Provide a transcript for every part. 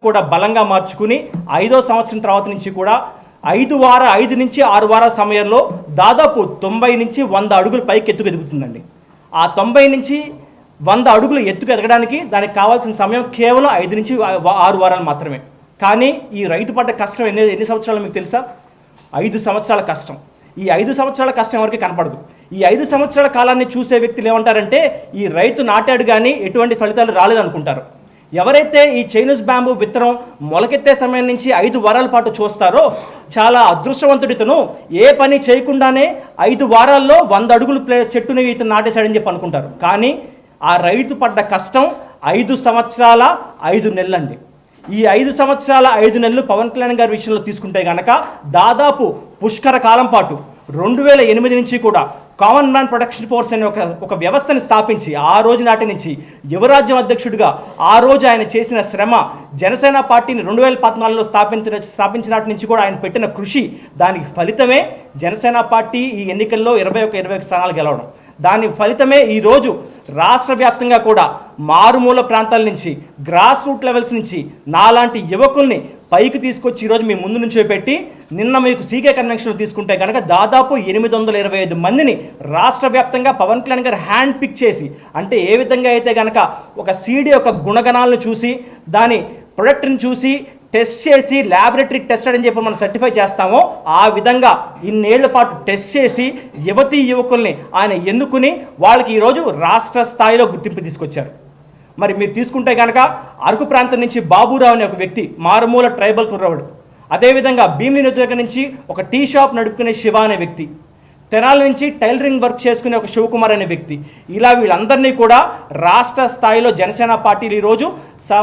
కూడా బలంగా మార్చుకుని 5వ సంవత్సరం తర్వాత నుంచి కూడా 5 నుంచి 6 వారాల సమయంలో దాదాపు 90 నుంచి 100 అడుగులు పైకి ఎత్తుకు ఎదుగుతుందండి. ఆ 90 నుంచి 100 అడుగులు ఎత్తుకు ఎదగడానికి దానికి కావాల్సిన సమయం కేవలం 5 నుంచి 6 వారాలు మాత్రమే. కానీ ఈ రైతు పడ్డ కష్టం ఎన్ని సంవత్సరాలు మీకు తెలుసా? 5 సంవత్సరాల కష్టం. ఈ 5 సంవత్సరాల కష్టం ఎవరికి కనపడదు. ఈ 5 సంవత్సరాల కాలాన్ని చూసే వ్యక్తులు ఏమంటారంటే ఈ రైతు నాటాడు కానీ ఎటువంటి ఫలితాలు రాలేదనుకుంటారు. ఎవరైతే ఈ చైనీస్ బ్యాంబూ విత్తనం మొలకెత్తే సమయం నుంచి 5 వారాల పాటు చూస్తారో చాలా అదృష్టవంతుడితను ఏ పని చేయకుండానే 5 వారాల్లో 100 అడుగులు చెట్టుని ఇతను నాటేశాడని చెప్పి అనుకుంటారు. కానీ ఆ రైతు పడ్డ కష్టం 5 సంవత్సరాల 5 నెలలండి. ఈ 5 సంవత్సరాల 5 నెలలు పవన్ కళ్యాణ్ గారి విషయంలో తీసుకుంటే కనుక దాదాపు పుష్కర కాలం పాటు 2008 నుంచి కూడా కామన్ మ్యాన్ ప్రొటెక్షన్ ఫోర్స్ అనే ఒక వ్యవస్థని స్థాపించి ఆ రోజు నాటి నుంచి యువరాజ్యం అధ్యక్షుడిగా ఆ రోజు ఆయన చేసిన శ్రమ, జనసేన పార్టీని 2014లో స్థాపించినటి నుంచి కూడా ఆయన పెట్టిన కృషి, దానికి ఫలితమే జనసేన పార్టీ ఈ ఎన్నికల్లో 21 స్థానాలు గెలవడం. దాని ఫలితమే ఈరోజు రాష్ట్ర వ్యాప్తంగా కూడా మారుమూల ప్రాంతాల నుంచి గ్రాస్ రూట్ లెవెల్స్ నుంచి నాలాంటి యువకుల్ని పైకి తీసుకొచ్చి ఈరోజు మీ ముందు నుంచో పెట్టి నిన్న మీకు సీకే కన్వెన్షన్ తీసుకుంటే కనుక దాదాపు 825 మందిని రాష్ట్ర వ్యాప్తంగా పవన్ కళ్యాణ్ గారు హ్యాండ్ పిక్ చేసి, అంటే ఏ విధంగా అయితే కనుక ఒక సీడీ యొక్క గుణగణాలను చూసి దాని ప్రొడక్ట్ని చూసి టెస్ట్ చేసి ల్యాబొరేటరీ టెస్టెడ్ అని చెప్పి మనం సర్టిఫై చేస్తామో ఆ విధంగా ఇన్నేళ్ల పాటు టెస్ట్ చేసి యువతీ యువకుల్ని ఆయన ఎన్నుకుని వాళ్ళకి ఈరోజు రాష్ట్ర స్థాయిలో గుర్తింపు తీసుకొచ్చారు. మరి మీరు తీసుకుంటే కనుక అరకు ప్రాంతం నుంచి బాబురావు అనే ఒక వ్యక్తి, మారుమూల ట్రైబల్ కుర్రవాడు. అదేవిధంగా భీమిలి నియోజకవర్గం నుంచి ఒక టీ షాప్ నడుపుకునే శివ అనే వ్యక్తి, తెనాలి నుంచి టైలరింగ్ వర్క్ చేసుకునే ఒక శివకుమార్ అనే వ్యక్తి, ఇలా వీళ్ళందరినీ కూడా రాష్ట్ర స్థాయిలో జనసేన పార్టీలు ఈరోజు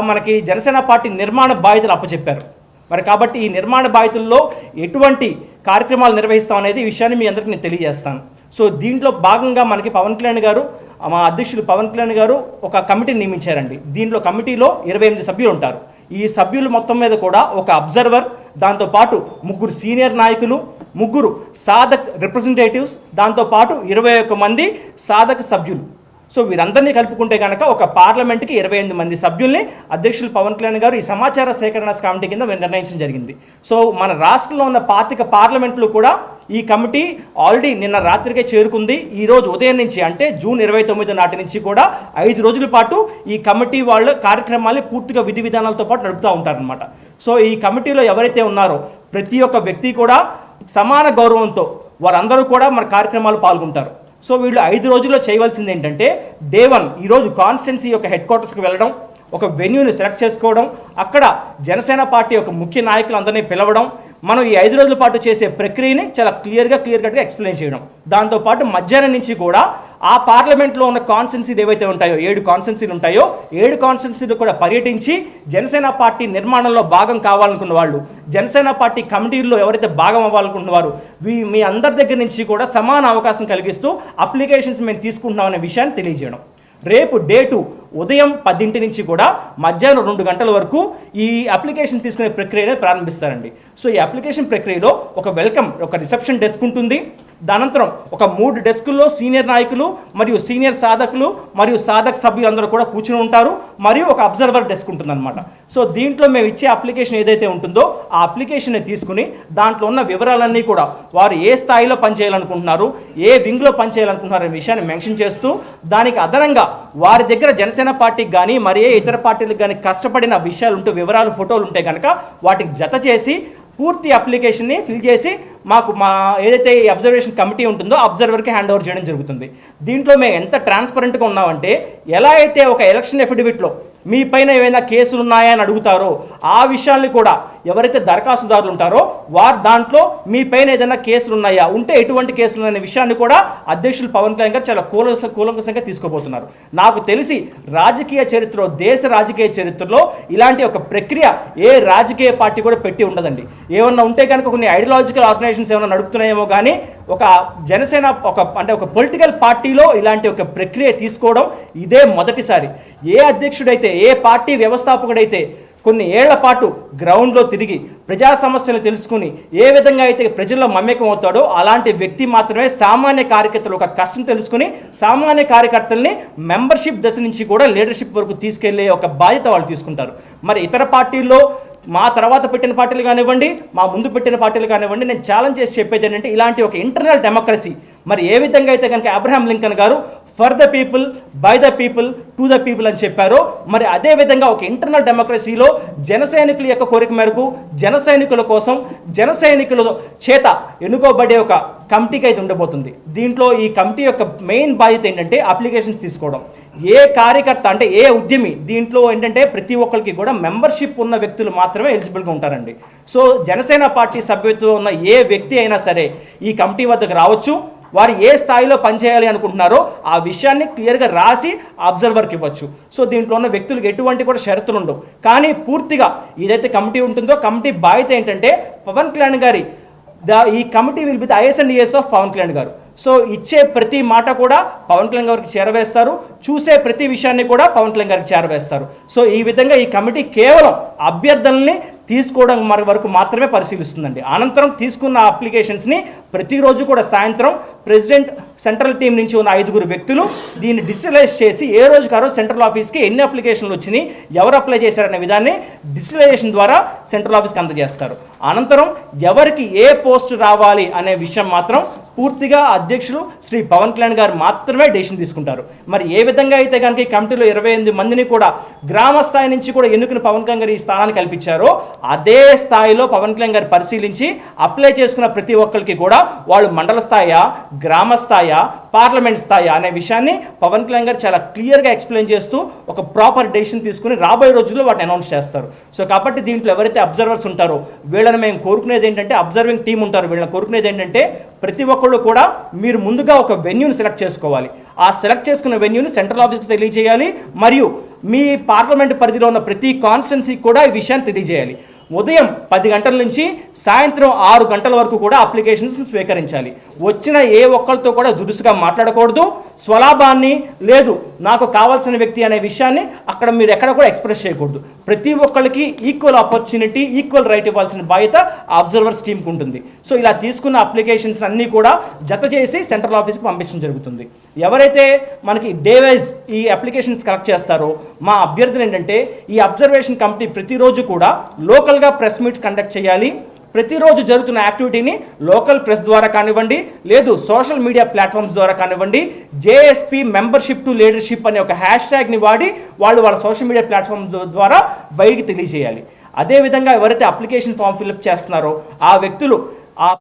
మనకి జనసేన పార్టీ నిర్మాణ బాధ్యతలు అప్పచెప్పారు. మరి కాబట్టి ఈ నిర్మాణ బాధ్యతల్లో ఎటువంటి కార్యక్రమాలు నిర్వహిస్తాం అనేది ఈ విషయాన్ని మీ అందరికీ నేను తెలియజేస్తాను. సో దీంట్లో భాగంగా మనకి పవన్ కళ్యాణ్ గారు, మా అధ్యక్షులు పవన్ కళ్యాణ్ గారు ఒక కమిటీని నియమించారండి. దీంట్లో కమిటీలో 28 సభ్యులు ఉంటారు. ఈ సభ్యులు మొత్తం మీద కూడా ఒక అబ్జర్వర్, దాంతోపాటు 3 సీనియర్ నాయకులు, 3 సాధక్ రిప్రజెంటేటివ్స్, దాంతోపాటు 21 మంది సాధక సభ్యులు. సో వీరందరినీ కలుపుకుంటే కనుక ఒక పార్లమెంట్కి 28 మంది సభ్యుల్ని అధ్యక్షులు పవన్ కళ్యాణ్ గారు ఈ సమాచార సేకరణ కమిటీ కింద నిర్ణయించడం జరిగింది. సో మన రాష్ట్రంలో ఉన్న 25 పార్లమెంట్లు కూడా ఈ కమిటీ ఆల్రెడీ నిన్న రాత్రికే చేరుకుంది. ఈ రోజు ఉదయం నుంచి అంటే జూన్ 29 నాటి నుంచి కూడా 5 రోజుల పాటు ఈ కమిటీ వాళ్ళ కార్యక్రమాన్ని పూర్తిగా విధి విధానాలతో పాటు నడుపుతూ ఉంటారనమాట. సో ఈ కమిటీలో ఎవరైతే ఉన్నారో ప్రతి ఒక్క వ్యక్తి కూడా సమాన గౌరవంతో వారందరూ కూడా మన కార్యక్రమాలు పాల్గొంటారు. సో వీళ్ళు 5 రోజుల్లో చేయవలసింది ఏంటంటే డే 1 ఈరోజు కాన్స్టిట్యున్సీ యొక్క హెడ్ క్వార్టర్స్కి వెళ్ళడం, ఒక వెన్యూని సెలెక్ట్ చేసుకోవడం, అక్కడ జనసేన పార్టీ యొక్క ముఖ్య నాయకులందరినీ పిలవడం, మనం ఈ 5 రోజుల పాటు చేసే ప్రక్రియని చాలా క్లియర్ కట్గా ఎక్స్ప్లెయిన్ చేయడం. దాంతోపాటు మధ్యాహ్నం నుంచి కూడా ఆ పార్లమెంట్లో ఉన్న కాన్స్టిట్యున్సీలు ఏవైతే ఉంటాయో 7 కాన్స్టిట్యున్సీలు ఉంటాయో 7 కాన్స్టిట్యున్సీలు కూడా పర్యటించి జనసేన పార్టీ నిర్మాణంలో భాగం కావాలనుకున్న వాళ్ళు, జనసేన పార్టీ కమిటీల్లో ఎవరైతే భాగం అవ్వాలనుకుంటున్న వారు మీ అందరి దగ్గర నుంచి కూడా సమాన అవకాశం కలిగిస్తూ అప్లికేషన్స్ మేము తీసుకుంటున్నాం అనే విషయాన్ని తెలియజేయడం. రేపు డే 2 ఉదయం 10 నుంచి కూడా మధ్యాహ్నం 2 గంటల వరకు ఈ అప్లికేషన్ తీసుకునే ప్రక్రియను ప్రారంభిస్తారండి. సో ఈ అప్లికేషన్ ప్రక్రియలో ఒక వెల్కమ్, ఒక రిసెప్షన్ డెస్క్ ఉంటుంది. దానంతరం ఒక 3 డెస్కుల్లో సీనియర్ నాయకులు మరియు సీనియర్ సాధకులు మరియు సాధక సభ్యులందరూ కూడా కూర్చుని ఉంటారు. మరియు ఒక అబ్జర్వర్ డెస్క్ ఉంటుందన్నమాట. సో దీంట్లో మేము ఇచ్చే అప్లికేషన్ ఏదైతే ఉంటుందో ఆ అప్లికేషన్ని తీసుకుని దాంట్లో ఉన్న వివరాలన్నీ కూడా వారు ఏ స్థాయిలో పనిచేయాలనుకుంటున్నారు, ఏ వింగ్లో పనిచేయాలనుకుంటున్నారు అనే విషయాన్ని మెన్షన్ చేస్తూ దానికి అదనంగా వారి దగ్గర జనసేన పార్టీకి కానీ మరి ఏ ఇతర పార్టీలకు కానీ కష్టపడిన విషయాలు ఉంటూ వివరాలు, ఫోటోలు ఉంటే కనుక వాటికి జత చేసి పూర్తి అప్లికేషన్ని ఫిల్ చేసి మాకు మా ఏదైతే ఈ అబ్జర్వేషన్ కమిటీ ఉంటుందో అబ్జర్వర్కి హ్యాండ్ ఓవర్ చేయడం జరుగుతుంది. దీంట్లో మేము ఎంత ట్రాన్స్పరెంట్గా ఉన్నామంటే ఎలా అయితే ఒక ఎలక్షన్ ఎఫిడవిట్లో మీ పైన ఏమైనా కేసులు ఉన్నాయా అని అడుగుతారో ఆ విషయాన్ని కూడా ఎవరైతే దరఖాస్తుదారులు ఉంటారో వారు దాంట్లో మీ పైన ఏదైనా కేసులు ఉన్నాయా, ఉంటే ఎటువంటి కేసులు ఉన్నాయనే విషయాన్ని కూడా అధ్యక్షులు పవన్ కళ్యాణ్ గారు చాలా కూలంకషంగా తీసుకోబోతున్నారు. నాకు తెలిసి రాజకీయ చరిత్రలో, దేశ రాజకీయ చరిత్రలో ఇలాంటి ఒక ప్రక్రియ ఏ రాజకీయ పార్టీ కూడా పెట్టి ఉండదండి. ఏమన్నా ఉంటే కనుక కొన్ని ఐడియాలజికల్ ఆర్గనైజేషన్స్ ఏమైనా నడుపుతున్నాయేమో కానీ ఒక జనసేన ఒక పొలిటికల్ పార్టీలో ఇలాంటి ఒక ప్రక్రియ తీసుకోవడం ఇదే మొదటిసారి. ఏ అధ్యక్షుడైతే, ఏ పార్టీ వ్యవస్థాపకుడైతే కొన్ని ఏళ్ల పాటు గ్రౌండ్లో తిరిగి ప్రజా సమస్యలు తెలుసుకుని ఏ విధంగా అయితే ప్రజల్లో మమేకం అవుతాడో అలాంటి వ్యక్తి మాత్రమే సామాన్య కార్యకర్తలు ఒక కష్టం తెలుసుకుని సామాన్య కార్యకర్తల్ని మెంబర్షిప్ దశ నుంచి కూడా లీడర్షిప్ వరకు తీసుకెళ్లే ఒక బాధ్యత వాళ్ళు తీసుకుంటారు. మరి ఇతర పార్టీల్లో మా తర్వాత పెట్టిన పార్టీలు కానివ్వండి, మా ముందు పెట్టిన పార్టీలు కానివ్వండి, నేను ఛాలెంజ్ చేసి చెప్పేది ఏంటంటే ఇలాంటి ఒక ఇంటర్నల్ డెమోక్రసీ మరి ఏ విధంగా అయితే కనుక అబ్రహాం లింకన్ గారు for the people, by the people, to the people అని చెప్పారో మరి అదే విధంగా ఒక ఇంటర్నల్ డెమోక్రసీలో జన సైనికుల యొక్క కోరిక మేరకు జన సైనికుల కోసం జన సైనికుల చేత ఎన్నుకోబడే ఒక కమిటీకి అయితే ఉండబోతుంది. దీంట్లో ఈ కమిటీ యొక్క మెయిన్ బాధ్యత ఏంటంటే అప్లికేషన్స్ తీసుకోవడం. ఏ కార్యకర్త అంటే ఏ ఉద్యమి దీంట్లో ఏంటంటే ప్రతి ఒక్కరికి కూడా మెంబర్షిప్ ఉన్న వ్యక్తులు మాత్రమే ఎలిజిబుల్గా ఉంటారండి. సో జనసేన పార్టీ సభ్యత్వం ఉన్న ఏ వ్యక్తి అయినా సరే ఈ కమిటీ వద్దకు రావచ్చు. వారు ఏ స్థాయిలో పనిచేయాలి అనుకుంటున్నారో ఆ విషయాన్ని క్లియర్గా రాసి అబ్జర్వర్కి ఇవ్వచ్చు. సో దీంట్లో ఉన్న వ్యక్తులకు ఎటువంటి కూడా షరతులు ఉండవు. కానీ పూర్తిగా ఏదైతే కమిటీ ఉంటుందో కమిటీ బాధ్యత ఏంటంటే పవన్ కళ్యాణ్ గారి ఈ committee will be the eyes and ears of Pawan Kalyan గారు. సో ఇచ్చే ప్రతి మాట కూడా పవన్ కళ్యాణ్ గారికి చేరవేస్తారు, చూసే ప్రతి విషయాన్ని కూడా పవన్ కళ్యాణ్ గారికి చేరవేస్తారు. సో ఈ విధంగా ఈ కమిటీ కేవలం అభ్యర్థుల్ని తీసుకోవడం వరకు మాత్రమే పరిశీలిస్తుందండి. అనంతరం తీసుకున్న అప్లికేషన్స్ని ప్రతిరోజు కూడా సాయంత్రం ప్రెసిడెంట్ సెంట్రల్ టీం నుంచి ఉన్న 5 వ్యక్తులు దీన్ని డిజిటలైజ్ చేసి ఏ రోజుకి ఆ రోజు సెంట్రల్ ఆఫీస్కి ఎన్ని అప్లికేషన్లు వచ్చినాయి, ఎవరు అప్లై చేశారనే విధాన్ని డిజిటలైజేషన్ ద్వారా సెంట్రల్ ఆఫీస్కి అందజేస్తారు. అనంతరం ఎవరికి ఏ పోస్ట్ రావాలి అనే విషయం మాత్రం పూర్తిగా అధ్యక్షులు శ్రీ పవన్ కళ్యాణ్ గారు మాత్రమే డెసిషన్ తీసుకుంటారు. మరి ఏ విధంగా అయితే కనుక ఈ కమిటీలో 28 మందిని కూడా గ్రామ స్థాయి నుంచి కూడా ఎన్నుకుని పవన్ కళ్యాణ్ గారు ఈ స్థానాన్ని కల్పించారో అదే స్థాయిలో పవన్ కళ్యాణ్ గారు పరిశీలించి అప్లై చేసుకున్న ప్రతి ఒక్కరికి కూడా వాళ్ళు మండల స్థాయా, గ్రామ స్థాయా, పార్లమెంట్ స్థాయి అనే విషయాన్ని పవన్ కళ్యాణ్ గారు చాలా క్లియర్గా ఎక్స్ప్లెయిన్ చేస్తూ ఒక ప్రాపర్ డెసిషన్ తీసుకుని రాబోయే రోజుల్లో వాటిని అనౌన్స్ చేస్తారు. సో కాబట్టి దీంట్లో ఎవరైతే అబ్జర్వర్స్ ఉంటారో వీళ్ళని మేము కోరుకునేది ఏంటంటే అబ్జర్వింగ్ టీం ఉంటారు, వీళ్ళని కోరుకునేది ఏంటంటే ప్రతి ఒక్కళ్ళు కూడా మీరు ముందుగా ఒక వెన్యూని సెలెక్ట్ చేసుకోవాలి. ఆ సెలెక్ట్ చేసుకున్న వెన్యూని సెంట్రల్ ఆఫీస్కి తెలియజేయాలి. మరియు మీ పార్లమెంట్ పరిధిలో ఉన్న ప్రతి కాన్స్టిట్యున్సీకి కూడా ఈ విషయాన్ని తెలియజేయాలి. ఉదయం 10 గంటల నుంచి సాయంత్రం 6 గంటల వరకు కూడా అప్లికేషన్స్ స్వీకరించాలి. వచ్చిన ఏ ఒక్కరితో కూడా దురుసుగా మాట్లాడకూడదు. స్వలాభాన్ని లేదు నాకు కావాల్సిన వ్యక్తి అనే విషయాన్ని అక్కడ మీరు ఎక్కడ కూడా ఎక్స్ప్రెస్ చేయకూడదు. ప్రతి ఒక్కరికి ఈక్వల్ ఆపర్చునిటీ, ఈక్వల్ రైట్ ఇవ్వాల్సిన బాధ్యత అబ్జర్వర్స్ టీంకి ఉంటుంది. సో ఇలా తీసుకున్న అప్లికేషన్స్ అన్నీ కూడా జత చేసి సెంట్రల్ ఆఫీస్కి పంపించడం జరుగుతుంది. ఎవరైతే మనకి డే వైజ్ ఈ అప్లికేషన్స్ కలెక్ట్ చేస్తారో మా అభ్యర్థులు ఏంటంటే ఈ అబ్జర్వేషన్ కమిటీ ప్రతిరోజు కూడా లోకల్గా ప్రెస్ మీట్స్ కండక్ట్ చేయాలి. ప్రతిరోజు జరుగుతున్న యాక్టివిటీని లోకల్ ప్రెస్ ద్వారా కానివ్వండి, లేదు సోషల్ మీడియా ప్లాట్ఫామ్స్ ద్వారా కానివ్వండి, జేఎస్పీ మెంబర్షిప్ టు లీడర్షిప్ అనే ఒక హ్యాష్ట్యాగ్ని వాడి వాళ్ళ సోషల్ మీడియా ప్లాట్ఫామ్ ద్వారా బయటికి తెలియజేయాలి. అదేవిధంగా ఎవరైతే అప్లికేషన్ ఫామ్ ఫిల్అప్ చేస్తున్నారో ఆ వ్యక్తులు